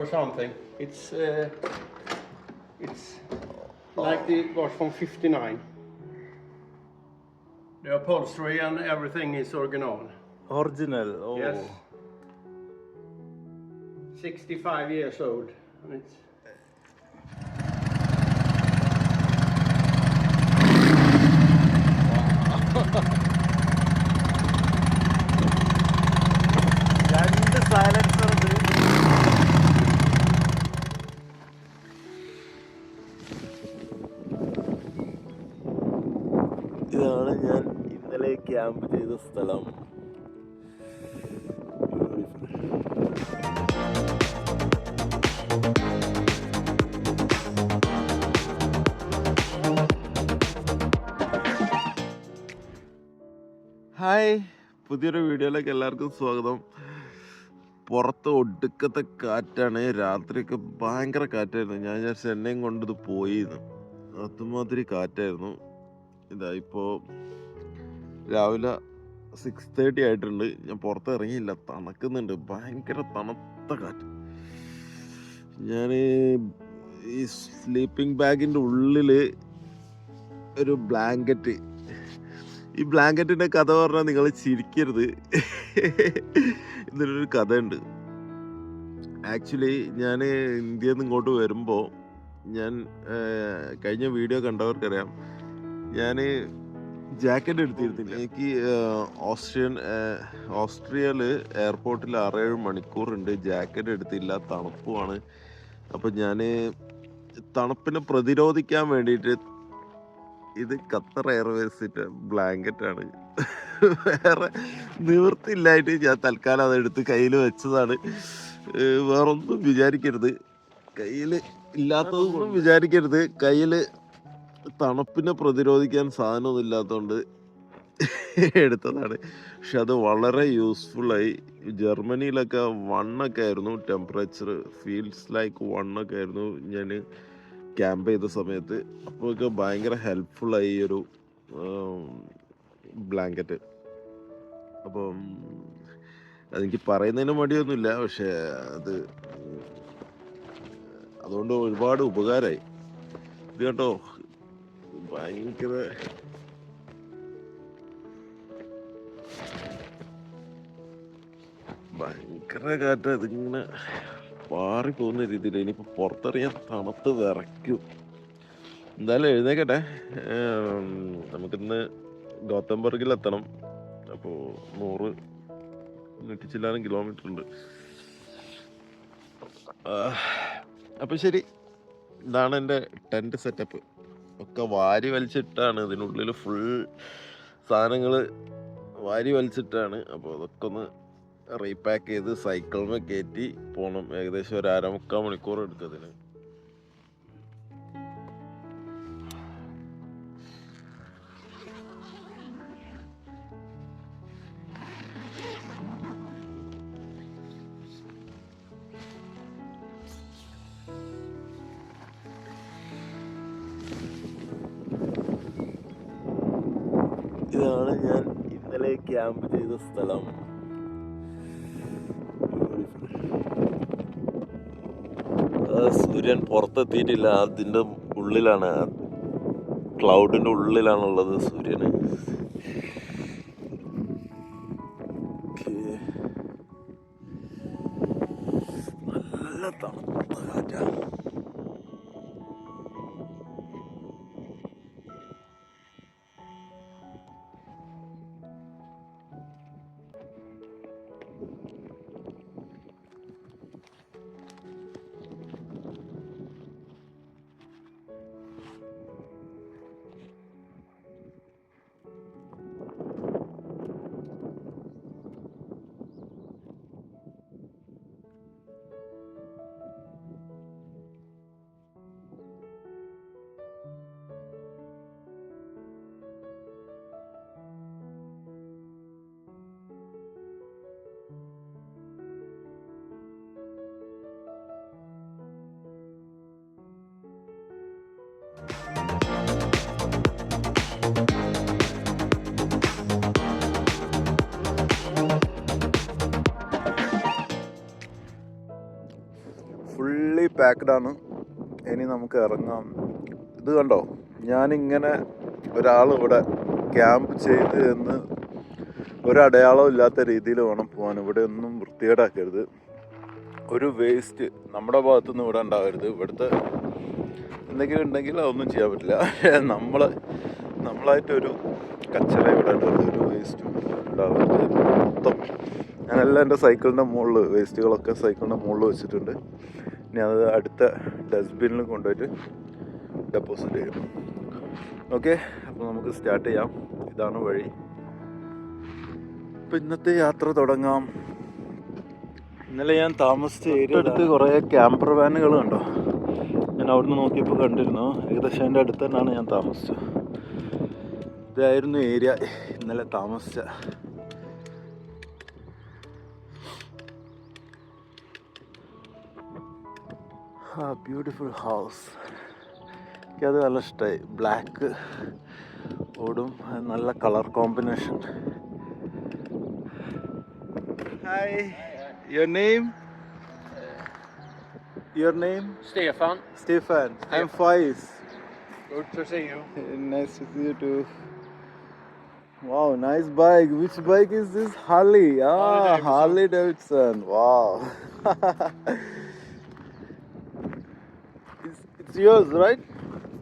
or something. It's like it was from '59. The upholstery and everything is original. Original. Oh. Yes. 65 years old. And it's രണ്ട് silencer ഉണ്ട്. ഇതാണ് ഞാൻ ഇന്നലെ camp ചെയ്ത സ്ഥലം. Hi, പുതിയൊരു വീഡിയോയിലേക്ക് എല്ലാവർക്കും സ്വാഗതം. പുറത്ത് ഒടുക്കത്തെ കാറ്റാണ്. രാത്രിയൊക്കെ ഭയങ്കര കാറ്റായിരുന്നു. ഞാൻ വിചാരിച്ചു എന്നെയും കൊണ്ടിത് പോയിന്ന്. അതുമാതിരി കാറ്റായിരുന്നു. ഇതാ ഇപ്പോൾ രാവിലെ 6:30 ആയിട്ടുണ്ട്. ഞാൻ പുറത്ത് ഇറങ്ങിയില്ല, തണുക്കുന്നുണ്ട്, ഭയങ്കര തണുത്ത കാറ്റ്. ഞാൻ ഈ സ്ലീപ്പിംഗ് ബാഗിൻ്റെ ഉള്ളിൽ ഒരു ബ്ലാങ്കറ്റ്, ഈ ബ്ലാങ്കറ്റിൻ്റെ കഥ പറഞ്ഞാൽ നിങ്ങൾ ചിരിക്കരുത്. ഇതിനൊരു കഥയുണ്ട്. ആക്ച്വലി ഞാൻ ഇന്ത്യയിൽ നിന്ന് ഇങ്ങോട്ട് വരുമ്പോൾ ഞാൻ കഴിഞ്ഞ വീഡിയോ കണ്ടവർക്കറിയാം, ഞാൻ ജാക്കറ്റ് എടുത്തിരുന്നില്ല. എനിക്ക് ഓസ്ട്രിയയിൽ എയർപോർട്ടിൽ 6-7 മണിക്കൂറുണ്ട്. ജാക്കറ്റ് എടുത്തില്ല, തണുപ്പുമാണ്. അപ്പം ഞാൻ തണുപ്പിനെ പ്രതിരോധിക്കാൻ വേണ്ടിയിട്ട് ഇത് ഖത്തർ എയർവേസിൻ്റെ ബ്ലാങ്കറ്റാണ്. വേറെ നിവൃത്തിയില്ലായിട്ട് ഞാൻ തൽക്കാലം അതെടുത്ത് കയ്യിൽ വെച്ചതാണ്. വേറൊന്നും വിചാരിക്കരുത്, കയ്യിൽ ഇല്ലാത്തതൊന്നും വിചാരിക്കരുത്. കയ്യിൽ തണുപ്പിനെ പ്രതിരോധിക്കാൻ സാധനമൊന്നും ഇല്ലാത്തതുകൊണ്ട് എടുത്തതാണ്. പക്ഷെ അത് വളരെ യൂസ്ഫുള്ളായി. ജർമ്മനിയിലൊക്കെ 1 ആയിരുന്നു ടെമ്പറേച്ചർ, ഫീൽസ് ലൈക്ക് 1 ആയിരുന്നു ഞാൻ ക്യാമ്പ് ചെയ്ത സമയത്ത്. അപ്പോഴൊക്കെ ഭയങ്കര ഹെൽപ്ഫുള്ളായി ഈ ഒരു ബ്ലാങ്കറ്റ്. അപ്പം അതെനിക്ക് പറയുന്നതിന് മടിയൊന്നുമില്ല, പക്ഷേ അതുകൊണ്ട് ഒരുപാട് ഉപകാരമായി. ഇത് കേട്ടോ, ഭയങ്കര കാറ്റ്. ഇതിങ്ങനെ പാറി പോകുന്ന രീതിയിൽ. ഇനിയിപ്പോൾ പുറത്തിറങ്ങിയാൽ തണുത്ത് വിറയ്ക്കും. എന്തായാലും എഴുന്നേക്കട്ടെ. നമുക്കിന്ന് ഗോതംബർഗിലെത്തണം. അപ്പോൾ 100 കിലോമീറ്റർ ഉണ്ട്. അപ്പോൾ ശരി, ഇതാണ് എൻ്റെ ടെൻറ്റ് സെറ്റപ്പ്. ഒക്കെ വാരി വലിച്ചിട്ടാണ്, ഇതിനുള്ളിൽ ഫുൾ സാധനങ്ങൾ വാരി വലിച്ചിട്ടാണ്. അപ്പോൾ അതൊക്കെ ഒന്ന് റീപാക്ക് ചെയ്ത് സൈക്കിളിന് കയറ്റി പോകണം. ഏകദേശം ഒരു 1/4-3 മണിക്കൂർ എടുത്തതിന്. ഇതാണ് ഞാൻ ഇന്നലെ ക്യാമ്പ് ചെയ്ത സ്ഥലം. സൂര്യൻ പുറത്തെത്തിയിട്ടില്ല, അതിൻ്റെ ഉള്ളിലാണ്, ക്ലൗഡിൻ്റെ ഉള്ളിലാണുള്ളത് സൂര്യന്. നല്ല തണുത്ത കാറ്റാണ്. പാക്ക്ഡ് ആണ്. ഇനി നമുക്ക് ഇറങ്ങാം. ഇത് കണ്ടോ, ഞാനിങ്ങനെ ഒരാൾ ഇവിടെ ക്യാമ്പ് ചെയ്ത് എന്ന് ഒരടയാളവും ഇല്ലാത്ത രീതിയിൽ വേണം പോകാൻ. ഇവിടെ ഒന്നും വൃത്തികേടാക്കരുത്. ഒരു വേസ്റ്റ് നമ്മുടെ ഭാഗത്തുനിന്ന് ഇവിടെ ഉണ്ടാവരുത്. ഇവിടുത്തെ എന്തെങ്കിലും ഉണ്ടെങ്കിൽ അതൊന്നും ചെയ്യാൻ പറ്റില്ല. നമ്മളായിട്ടൊരു കച്ചറ ഇവിടെ ഇടരുത്, ഒരു വേസ്റ്റും ഉണ്ടാവരുത്. മൊത്തം ഞാനെല്ലാം എൻ്റെ സൈക്കിളിൻ്റെ മുകളിൽ വേസ്റ്റുകളൊക്കെ സൈക്കിളിൻ്റെ മുകളിൽ വെച്ചിട്ടുണ്ട്. ഇനി അത് അടുത്ത ഡസ്റ്റ്ബിന്നിൽ കൊണ്ടുപോയിട്ട് ഡെപ്പോസിറ്റ് ചെയ്യും. ഓക്കെ, അപ്പോൾ നമുക്ക് സ്റ്റാർട്ട് ചെയ്യാം. ഇതാണ് വഴി. അപ്പോൾ ഇന്നത്തെ യാത്ര തുടങ്ങാം. ഇന്നലെ ഞാൻ താമസിച്ച ഏരിയ അടുത്ത് കുറേ ക്യാമ്പർ വാനുകൾ കണ്ടോ. ഞാൻ അവിടുന്ന് നോക്കിയപ്പോൾ കണ്ടിരുന്നു. ഏകദേശം അതിൻ്റെ അടുത്ത് തന്നെയാണ് ഞാൻ താമസിച്ചത്. ഇതായിരുന്നു ഏരിയ ഇന്നലെ താമസിച്ച. Beautiful house. എനിക്കത് നല്ല ഇഷ്ടമായി. ബ്ലാക്ക് ഓടും, നല്ല colour combination. Hi, your name? Your name? Stefan. Stefan. I'm Faiz. Good to see you. Nice to see you too. Wow, nice bike. Which bike is this? Harley. Harley Davidson. Wow. It's yours, right?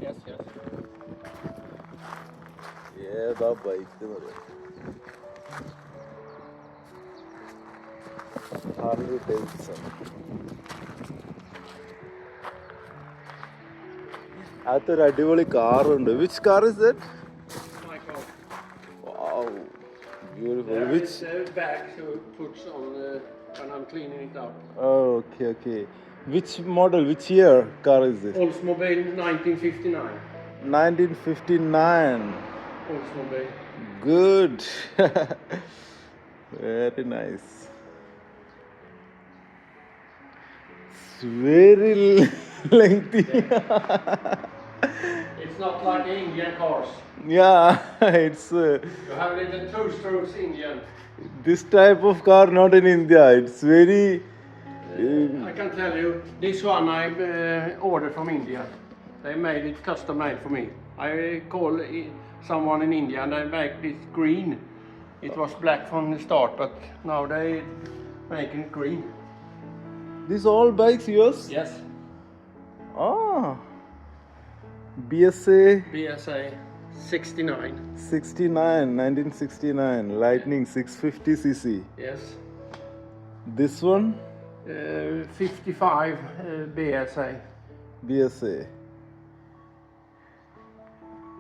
Yes. Yeah, that bike. Harley Davidson. അതൊരു അടിപൊളി കാറുണ്ട്. Which car is that? My car. Wow, beautiful. There Which? is a bag to put on when I'm cleaning it up. Oh, okay. Which model? Which year car is this? Oldsmobile 1959. 1959. Oldsmobile. Good. Very nice. It's very lengthy. It's not like Indian cars. Yeah, it's You have little two-strokes Indian. this type of car not in India. It's very I can tell you, this one I ordered from India. They made it custom made for me. I called someone in India and they make this green. It was black from the start, but now they making it green. these all bikes yours? Yes. BSA BSA 69. 1969 Lightning 650cc. Yes. This one 55 BSA. BSA.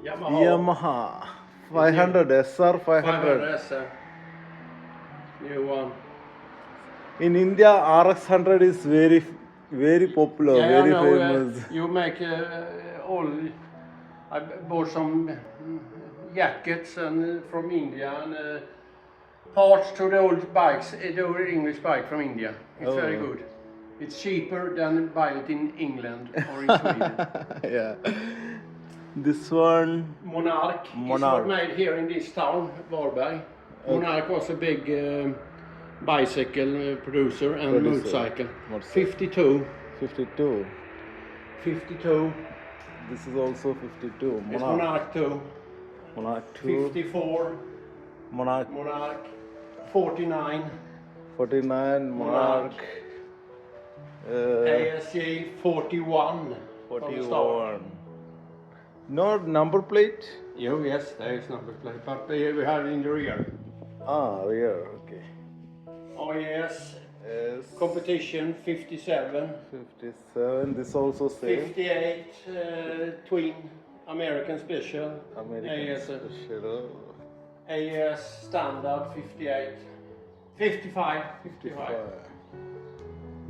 Yamaha. 500 SR 500. SR. New one. In India, RX100 is very popular, very famous. You make all. I bought some jackets and from India and parts to the old bikes, the old English bike from India. It's very good. It's cheaper than buy it in England or in Sweden. Yeah. This one. Monarch. Monarch. Is made here in this town, Varberg. Monarch was a big bicycle producer and motorcycle. 52. 52. 52. This is also 52. It's Monarch 2. Monarch 2. 54. Monarch. Monarch 49. 49. Monarch. ASG 41. 41. No number plate? Yes, there is number plate, but we have it in the rear. Rear. Okay. Oh yes. Yes. Competition 57. 57. This also same. 58 twin American special. American AS, special. AS standard 58. 55. 55.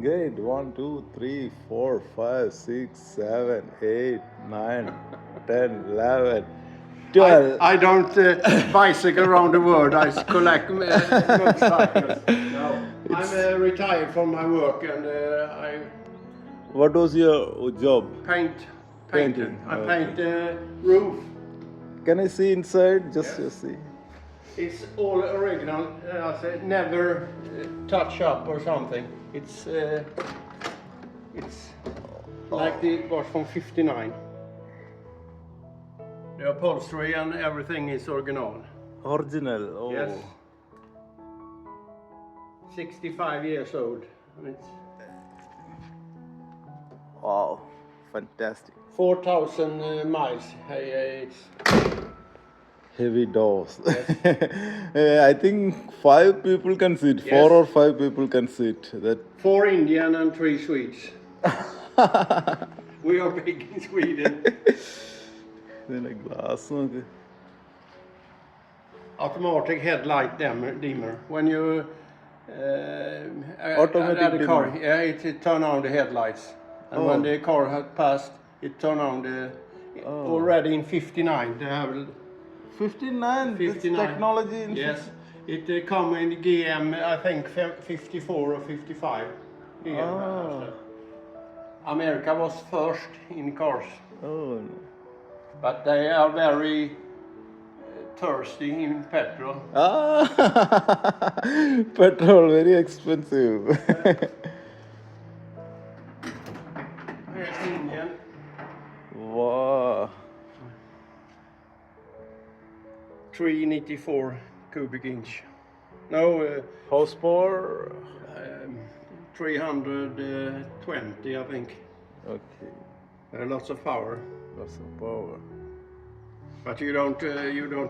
Great. 1, 2, 3, 4, 5, 6, 7, 8, 9, 10, 11, 12. I don't bicycle around the world. I collect motorcycles. No. I'm retired from my work and I What was your job? painting. Painting, I okay. paint the roof. Can I see inside? Just see. It's all original. I say never touch up or something. It's Like it was from 59. The upholstery and everything is original. Original. Oh. Yes. 65 years old. And it's Wow. Fantastic. 4,000 miles. It's Heavy doors. Yes. I think 5 people can sit. Yes. 4 or 5 people can sit. That. 4 Indian and 3 Swedes. We are big in Sweden. ഇതിന്റെ glass നോക്ക്. Automatic headlight dimmer. When you Automatic at the car, dimmer. yeah, it turn on the headlights, and when the car had passed, it turn on the. Already in 59, they have 59. This 59. technology. In yes, it come in GM. I think 54 or 55. GM. America was first in cars, Oh. but they are very thirsty in petrol. Petrol very expensive. Here's Indian. Wow. 394 cubic inch. No, Horsepower. 320, I think. Okay. Lots of power, Lots of power. but you don't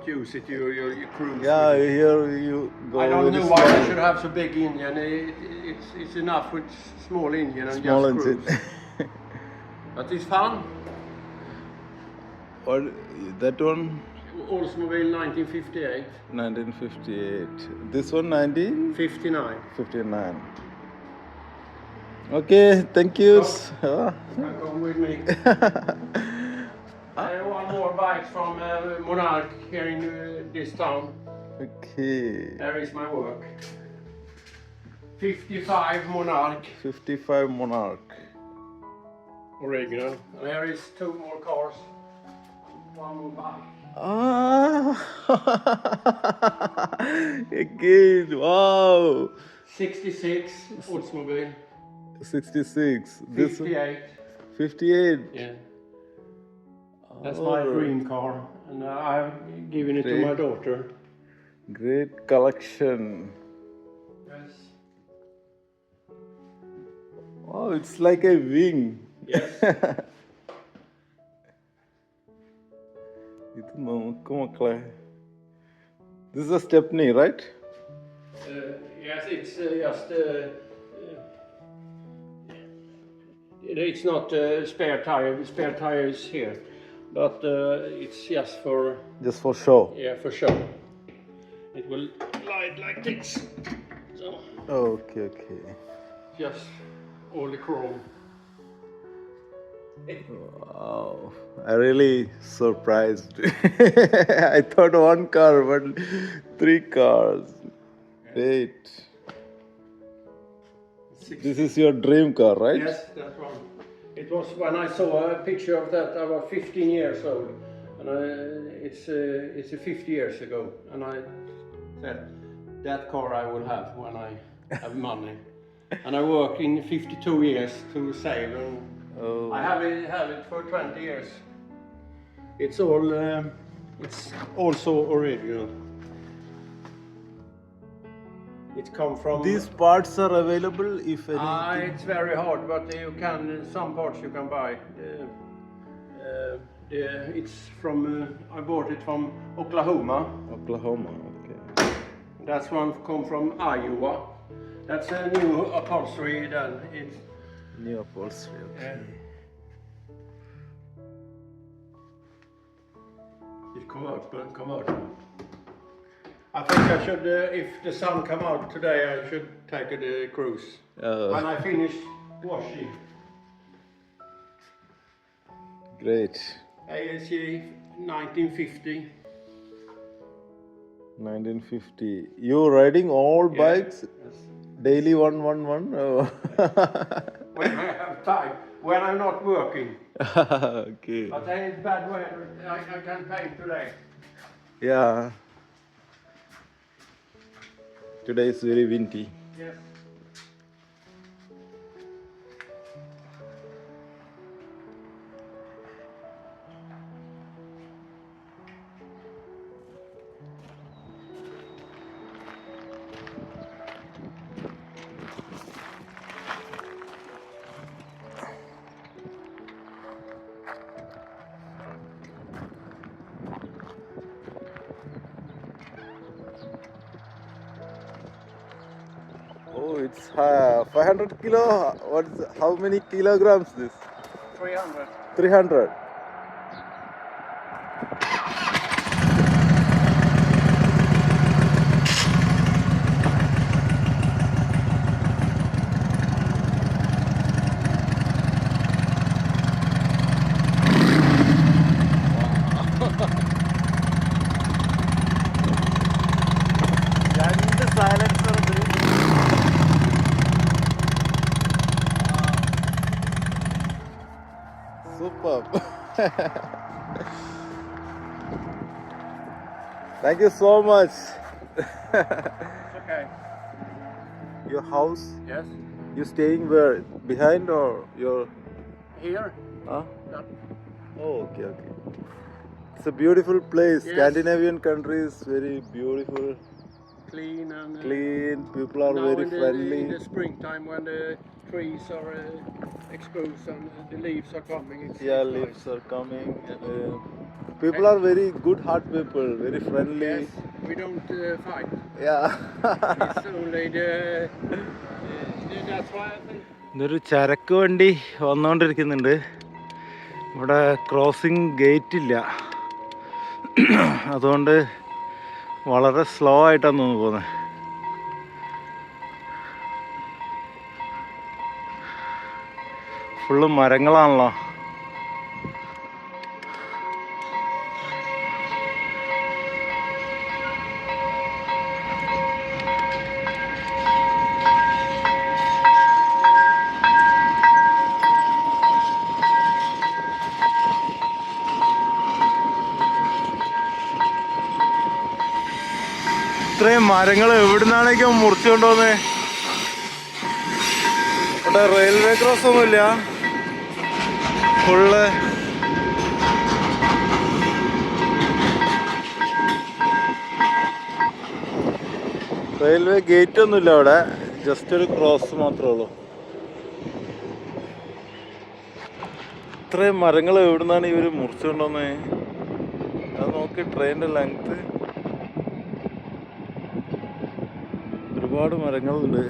use it. You cruise. Yeah, with it. here you go. I don't very know why I small- should have so big engine. It's enough with small engine and small just engine. cruise. But it's fun. What that one? Oldsmobile 1958, 1958. This one 1959. 59. Okay, thank you. Come with me. One more bike from Monarch here in this town. Okay. There is my work. 55 Monarch 55 Monarch. original. And here is 2 more cars. One more bike. Again, wow. 66 Oldsmobile. 66. This 58. 58. Yeah. That's my dream car, and I've given it to my daughter. Great collection. Yes. Wow, it's like a wing. Yes. ഇത് നോക്ക് മക്കളെ. This is a Stepney, right? Yes, it's just. It's not spare tire. The spare tire is here, but it's just for Just for show. for show. It will glide like this. So Okay, okay. just all the chrome. Wow, I really surprised. I thought 1 car, but 3 cars. Great. This is your dream car, right? Yes, that's one. It was when I saw a picture of that. I was 15 years old, and it's 50 years ago. And I said that car I will have when I have money. And I worked in 52 years to save, and I have it for 20 years. It's all. It's also original. It come from. These parts are available if any. It's very hard, but you can. Some parts you can buy. It's from. I bought it from Oklahoma. Oklahoma, okay. That's one come from Iowa. That's a new upholstery. Then it's. New upholstery, okay. It come out. I think I should, if the sun come out today, I should take a cruise. When I finish washing. Great. ASG 1950. 1950. You riding all bikes? Yes. Daily 111? Oh. When I have time. When I'm not working. Okay. But then it's bad weather. I can paint today. Yeah. Today is very windy. Yes. 500 kilo. How many kilograms this? 300. 300. രണ്ട് silencer ഉണ്ട്. Super. Thank you so much. It's okay. Your house, Yes. you staying where? Behind or your? Here? Huh? No. Oh, okay, okay. It's a beautiful place. Yes. Scandinavian country is very beautiful, Clean and clean. People are now very in friendly. the springtime when the trees are exposed and the leaves are coming. Yeah, it's leaves nice. are coming. People are very good heart people, very friendly. Yes, we don't fight. Yeah. It's only that's why I think. ഇതൊരു ചരക്ക് വണ്ടി വന്നുകൊണ്ടിരിക്കുന്നുണ്ട്. ഇവിടെ crossing gate ഇല്ല, അതുകൊണ്ട് വളരെ slow ആയിട്ടാണ് തോന്നുന്നു പോകുന്നത്. ഫുള്ള് മരങ്ങളാണല്ലോ. ഇത്രയും മരങ്ങൾ എവിടുന്നാണേക്കും മുറിച്ചു കൊണ്ടുവന്നേ. ഇവിടെ റെയിൽവേ ക്രോസ് ഒന്നുമില്ല, ഫുള്ള് റെയിൽവേ ഗേറ്റ് ഒന്നുമില്ല അവിടെ, ജസ്റ്റ് ഒരു ക്രോസ് മാത്രമേ ഉള്ളൂ. ഇത്രയും മരങ്ങൾ എവിടുന്നാണ് ഇവർ മുറിച്ചു കൊണ്ടുവന്നേ? അത് നോക്കി, ട്രെയിനിൻ്റെ ലെങ്ത് ഒരുപാട് മരങ്ങളുണ്ട്.